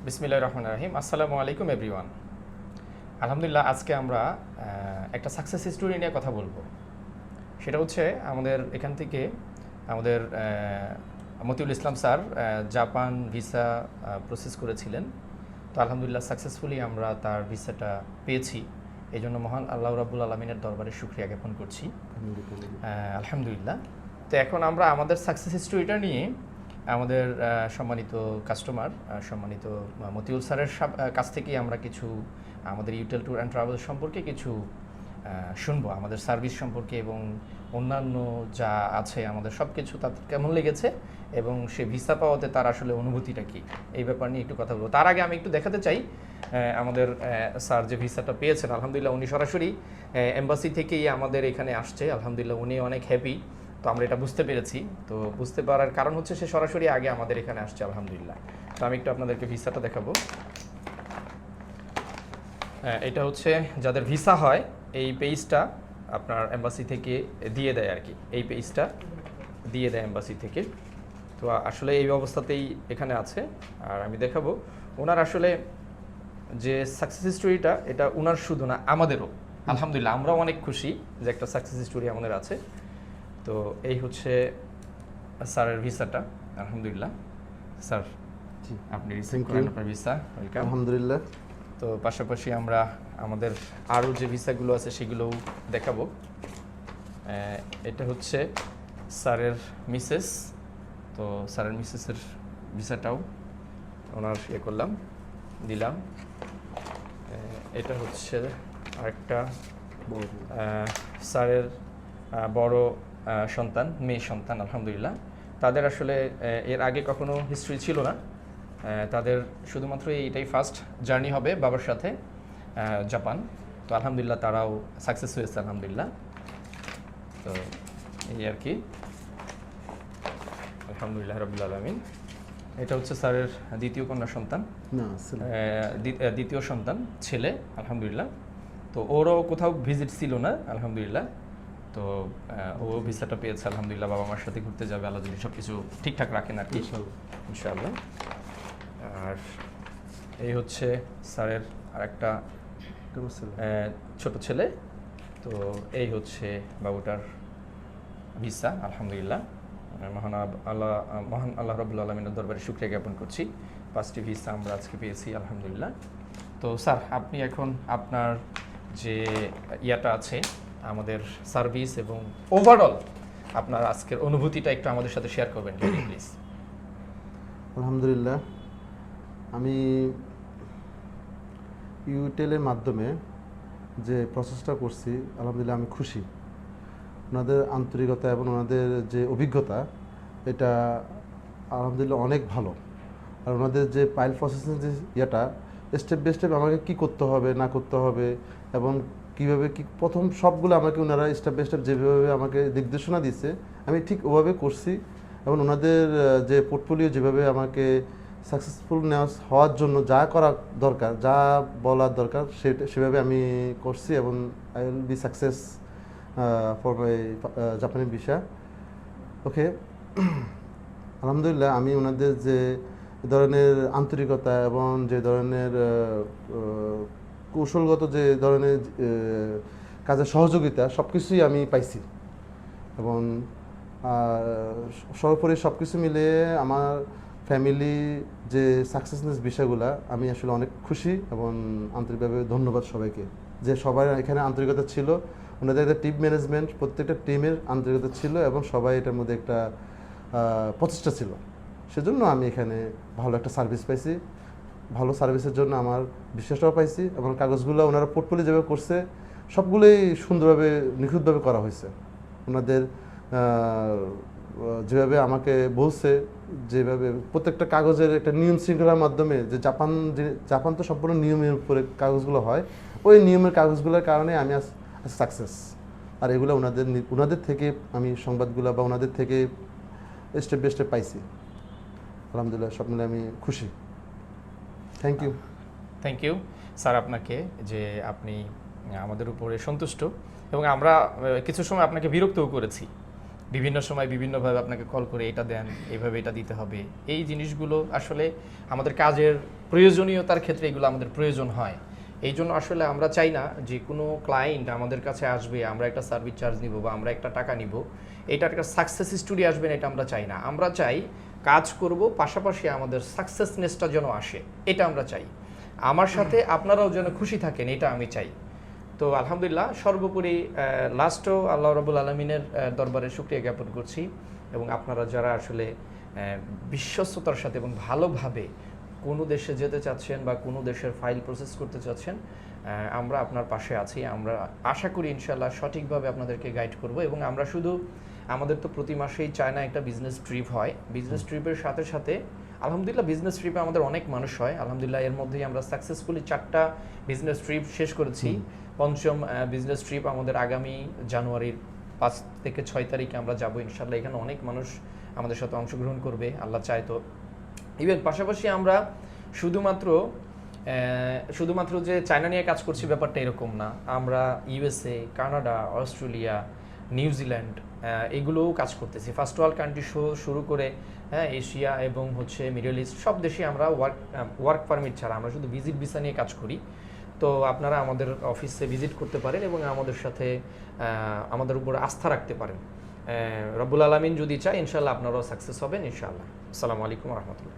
বিসমিল্লাহির রহমানির রহিম। আসসালামু আলাইকুম এভরিওয়ান। আলহামদুলিল্লাহ, আজকে আমরা একটা সাকসেস স্টোরি নিয়ে কথা বলবো। সেটা হচ্ছে আমাদের এখান থেকে আমাদের মতিউল ইসলাম স্যার জাপান ভিসা প্রসেস করেছিলেন। তো আলহামদুলিল্লাহ সাকসেসফুলি আমরা তার ভিসাটা পেয়েছি। এই জন্য মহান আল্লাহ রাব্বুল আলমিনের দরবারে শুকরিয়া জ্ঞাপন করছি আলহামদুলিল্লাহ। তো এখন আমরা আমাদের সাকসেস স্টোরিটা নিয়ে আমাদের সম্মানিত কাস্টমার সম্মানিত মতিউল স্যারের কাছ থেকেই আমরা কিছু আমাদের ইউটেল ট্যুর অ্যান্ড ট্রাভেল সম্পর্কে কিছু শুনবো, আমাদের সার্ভিস সম্পর্কে এবং অন্যান্য যা আছে আমাদের সব কিছু তার কেমন লেগেছে এবং সে ভিসা পাওয়াতে তার আসলে অনুভূতিটা কী, এই ব্যাপার নিয়ে একটু কথা বলবো। তার আগে আমি একটু দেখাতে চাই আমাদের স্যার যে ভিসাটা পেয়েছেন, আলহামদুলিল্লাহ উনি সরাসরি এম্বাসি থেকেই আমাদের এখানে আসছে। আলহামদুলিল্লাহ উনি অনেক হ্যাপি। তো আমরা এটা বুঝতে পেরেছি। তো বুঝতে পারার কারণ হচ্ছে সে সরাসরি আগে আমাদের এখানে আসছে আলহামদুলিল্লাহ। তো আমি একটু আপনাদেরকে ভিসাটা দেখাবো। এটা হচ্ছে যাদের ভিসা হয় এই পেজটা আপনার এম্বাসি থেকে দিয়ে দেয় আর কি, এই পেজটা দিয়ে দেয় এম্বাসি থেকে। তো আসলে এই অবস্থাতেই এখানে আছে। আর আমি দেখাবো ওনার আসলে যে সাকসেস স্টোরিটা, এটা ওনার শুধু না আমাদেরও আলহামদুলিল্লাহ, আমরাও অনেক খুশি যে একটা সাকসেস স্টোরি আমাদের আছে। তো এই হচ্ছে স্যারের ভিসাটা আলহামদুলিল্লাহ। স্যার জি, আপনি রিসিভ করেন আপনার ভিসা, ওয়েলকাম। আলহামদুলিল্লাহ। তো পাশাপাশি আমরা আমাদের আরও যে ভিসাগুলো আছে সেগুলোও দেখাবো। এটা হচ্ছে স্যারের মিসেস। তো স্যারের মিসেসের ভিসাটাও ওনার করলাম, দিলাম। এটা হচ্ছে আরেকটা স্যারের বড় সন্তান, মেয়ে সন্তান আলহামদুলিল্লাহ। তাদের আসলে এর আগে কখনো হিস্ট্রি ছিল না, তাদের শুধুমাত্র এইটাই ফার্স্ট জার্নি হবে বাবার সাথে জাপান। তো আলহামদুলিল্লাহ তারাও সাকসেস হয়েছে আলহামদুলিল্লাহ। তো এই আর কি, আলহামদুলিল্লাহ রাব্বিল আলামিন। এটা হচ্ছে স্যারের দ্বিতীয় কন্যা সন্তান, দ্বিতীয় সন্তান ছেলে আলহামদুলিল্লাহ। তো ওরও কোথাও ভিজিট ছিল না আলহামদুলিল্লাহ। তো ও ভিসাটা পেয়েছে আলহামদুলিল্লাহ, বাবা মার সাথে ঘুরতে যাবে, আল্লাহ যদি সব কিছু ঠিকঠাক রাখেন আর কি ইনশাআল্লাহ। আর এই হচ্ছে স্যারের আরেকটা ছোট ছেলে। তো এই হচ্ছে বাবুটার ভিসা আলহামদুলিল্লাহ। মহান আল্লাহ রাব্বুল আলামিনের দরবারে শুকরিয়া জ্ঞাপন করছি। 5টি ভিসা আমরা আজকে পেয়েছি আলহামদুলিল্লাহ। তো স্যার আপনি এখন আপনার যে ইয়াটা আছে আমাদের সার্ভিস এবং ওভারঅল আপনার আজকের অনুভূতিটা একটু আমাদের সাথে শেয়ার করবেন প্লিজ। আলহামদুলিল্লাহ, আমি ইউটেলের মাধ্যমে যে প্রসেসটা করছি আলহামদুলিল্লাহ আমি খুশি। ওনাদের আন্তরিকতা এবং ওনাদের যে অভিজ্ঞতা এটা আলহামদুলিল্লাহ অনেক ভালো। আর ওনাদের যে পাইল প্রসেসিং যে ইয়েটা স্টেপ বাই স্টেপ আমাকে কী করতে হবে না করতে হবে এবং কীভাবে কী প্রথম সবগুলো আমাকে ওনারা স্টেপ বাই স্টেপ যেভাবে আমাকে নির্দেশনা দিচ্ছে আমি ঠিক ওভাবে করছি। এবং ওনাদের যে পোর্টফোলিও যেভাবে আমাকে সাকসেসফুল হওয়ার জন্য যা করা দরকার, যা বলার দরকার সেভাবে আমি করছি এবং I will be success for my জাপানি ভিসা। ওকে, আলহামদুলিল্লাহ আমি ওনাদের যে ধরনের আন্তরিকতা এবং যে ধরনের কৌশলগত যে ধরনের কাজের সহযোগিতা সব কিছুই আমি পাইছি এবং সর্বোপরি সব কিছু মিলিয়ে আমার ফ্যামিলি যে সাকসেসনেস বিষয়গুলো আমি আসলে অনেক খুশি এবং আন্তরিকভাবে ধন্যবাদ সবাইকে যে সবাই এখানে আন্তরিকতা ছিল। ওনাদের একটা টিম ম্যানেজমেন্ট, প্রত্যেকটা টিমের আন্তরিকতা ছিল এবং সবাই এটার মধ্যে একটা প্রচেষ্টা ছিল। সেজন্য আমি এখানে ভালো একটা সার্ভিস পাইছি। ভালো সার্ভিসের জন্য আমার বিশ্বাসটাও পাইছি এবং কাগজগুলো ওনারা পোর্টফোলিও যেভাবে করছে সবগুলোই সুন্দরভাবে নিখুঁতভাবে করা হয়েছে। ওনাদের যেভাবে আমাকে বলছে, যেভাবে প্রত্যেকটা কাগজের একটা নিয়ম শৃঙ্খলার মাধ্যমে যে জাপান তো সম্পূর্ণ নিয়মের উপরে কাগজগুলো হয়, ওই নিয়মের কাগজগুলোর কারণে আমি সাকসেস। আর এগুলো ওনাদের থেকে আমি সংবাদগুলো বা ওনাদের থেকে স্টেপ বাই স্টেপ পাইছি। আলহামদুলিল্লাহ সব মিলে আমি খুশি। থ্যাংক ইউ স্যার আপনাকে যে আপনি আমাদের উপরে সন্তুষ্ট এবং আমরা কিছু সময় আপনাকে বিরক্তও করেছি বিভিন্ন সময় বিভিন্নভাবে আপনাকে কল করে এটা দেন, এইভাবে এটা দিতে হবে। এই জিনিসগুলো আসলে আমাদের কাজের প্রয়োজনীয়তার ক্ষেত্রে এগুলো আমাদের প্রয়োজন হয়। এই জন্য আসলে আমরা চাই না যে কোনো ক্লায়েন্ট আমাদের কাছে আসবে, আমরা একটা সার্ভিস চার্জ নিব বা আমরা একটা টাকা নিব, এটা একটা সাকসেস স্টোরি আসবে না, এটা আমরা চাই না। আমরা চাই কাজ করব, পাশাপাশি আমাদের সাকসেসনেসটা যেন আসে, এটা আমরা চাই। আমার সাথে আপনারাও যেন খুশি থাকেন, এটা আমি চাই। তো আলহামদুলিল্লাহ, সর্বোপরি লাস্টও আল্লাহ রাব্বুল আলমিনের দরবারে শুকরিয়া জ্ঞাপন করছি, এবং আপনারা যারা আসলে বিশ্বস্ততার সাথে এবং ভালোভাবে কোনো দেশে যেতে চাচ্ছেন বা কোনো দেশের ফাইল প্রসেস করতে চাচ্ছেন, আমরা আপনার পাশে আছি। আমরা আশা করি ইনশাল্লাহ সঠিকভাবে আপনাদেরকে গাইড করব। এবং আমরা শুধু, আমাদের তো প্রতি মাসেই চায়না একটা বিজনেস ট্রিপ হয়, বিজনেস ট্রিপের সাথে সাথে আলহামদুলিল্লাহ বিজনেস ট্রিপে আমাদের অনেক মানুষ হয় আলহামদুলিল্লাহ। এর মধ্যেই আমরা সাকসেসফুলি 4টা বিজনেস ট্রিপ শেষ করেছি। পঞ্চম বিজনেস ট্রিপ আমাদের আগামী জানুয়ারির 5 থেকে 6 তারিখে আমরা যাব ইনশাল্লাহ। এখানে অনেক মানুষ আমাদের সাথে অংশগ্রহণ করবে, আল্লাহ চায় তো। ইভেন পাশাপাশি আমরা শুধুমাত্র যে চায়না নিয়ে কাজ করছি ব্যাপারটা এরকম না। আমরা ইউএসএ, কানাডা, অস্ট্রেলিয়া, নিউজিল্যান্ড এগুলোও কাজ করতেছি। ফার্স্ট ওয়ার্ল্ড কান্ট্রি শুরু করে এশিয়া এবং মিডল ইস্ট, সব দেশে আমরা ওয়ার্ক পারমিট ছাড়া আমরা শুধু ভিজিট ভিসা নিয়ে কাজ করি। তো আপনারা আমাদের অফিসে ভিজিট করতে পারেন এবং আমাদের সাথে আমাদের উপর আস্থা রাখতে পারেন। রব্বুল আলামিন যদি চায় ইনশাআল্লাহ আপনারাও সাকসেস হবেন ইনশাআল্লাহ। আসসালামু আলাইকুম ওয়া রাহমাতুল্লাহ।